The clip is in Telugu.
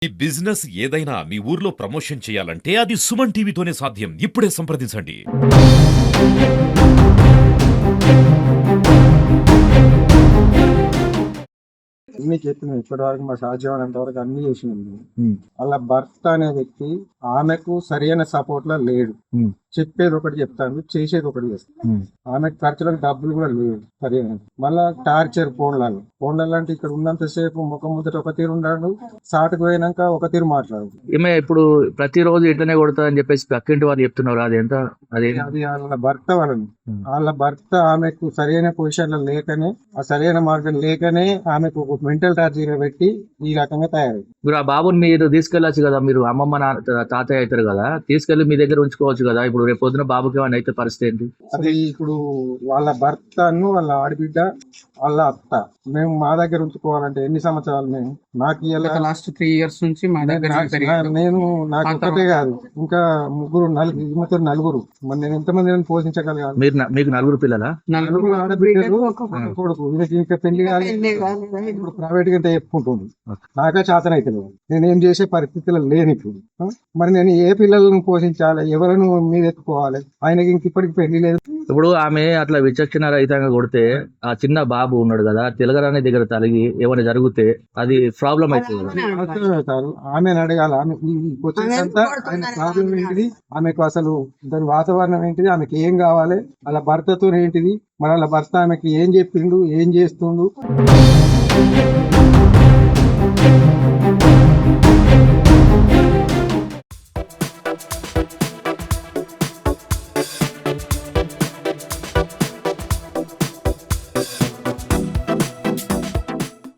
ఈ బిజినెస్ ఏదైనా మీ ఊర్లో ప్రమోషన్ చేయాలంటే అది సుమన్ టీవీతోనే సాధ్యం. ఇప్పుడే సంప్రదించండి. అన్ని చెప్పినాం ఇప్పటి వరకు మా సాధ్యమైనంత వరకు అన్ని చేసినాం. వాళ్ళ భర్త అనే వ్యక్తి ఆమెకు సరైన సపోర్ట్ లో లేడు. చెప్పేది ఒకటి చెప్తాను, చేసేది ఒకటి చేస్తాను. ఆమెకు ఖర్చులకు డబ్బులు కూడా లేవు సరైన. మళ్ళా టార్చర్ ఫోన్లలో అంటే ఇక్కడ ఉన్నంతసేపు ముఖం ముద్దట ఒక తీరు ఉన్నాడు, సాటుకు పోయినాక ఒక తీరు మాట్లాడు. ఈమె ఇప్పుడు ప్రతిరోజు ఇట్లనే కొడతాదని చెప్పేసి పక్కింటి వాళ్ళు చెప్తున్నారు. అది ఎంత అది వాళ్ళ భర్త వాళ్ళ భర్త ఆమెకు సరైన పొజిషన్ లో లేకనే, ఆ సరైన మార్గం లేకనే ఆమెకు ఒక మెంటల్ టార్చర్ పెట్టి ఈ రకంగా తయారైంది. మీరు ఆ బాబుని మీరు తీసుకెళ్లొచ్చు కదా, మీరు అమ్మమ్మ తాతయ్య అవుతారు కదా, తీసుకెళ్లి మీ దగ్గర ఉంచుకోవచ్చు కదా. ఇప్పుడు రేపు పొద్దున బాబుకి ఏమైనా అయితే పరిస్థితి ఏంటి? అది ఇప్పుడు వాళ్ళ భర్తను, వాళ్ళ ఆడబిడ్డ, వాళ్ళ అత్త మేము మా దగ్గర ఉంచుకోవాలంటే ఎన్ని సంవత్సరాలు మేము నాకు లాస్ట్ 3 years నుంచి మా దగ్గర నేను నాకు ఒక్కటే కాదు ఇంకా నలుగురు మరి నేను ఎంతమంది పోషించగలిగాను. మీకు నలుగురు పిల్లలా? నలుగురు ఆడబిడ్డలు ఒక కొడుకు. ఇంకా పెళ్లి ఇప్పుడు ప్రైవేట్ గా చెప్పుకుంటుంది. నాకే చేతన అయితే నేనేం చేసే పరిస్థితుల్లో లేని ఇప్పుడు. మరి నేను ఏ పిల్లలను పోషించాలి, ఎవరిని మీద ఎత్తుకోవాలి? ఆయనకి ఇంక ఇప్పటికి పెళ్లి లేదు. ఇప్పుడు ఆమె అట్లా విచక్షణ రహితంగా కొడితే ఆ చిన్న బాబు ఉన్నాడు కదా, తిలగరాని దగ్గర తలిగి ఏమైనా జరిగితే అది ప్రాబ్లం అవుతుంది కదా. ఆమెను అడగాలి, ఆమె వచ్చేదంతా ఆయన ప్రాబ్లం ఏంటిది, ఆమెకు అసలు దాని వాతావరణం ఏంటిది, ఆమెకి ఏం కావాలి, వాళ్ళ భర్తతో ఏంటిది, మరి వాళ్ళ భర్త ఆమెకి ఏం చెప్పిండు, ఏం చేస్తుండు.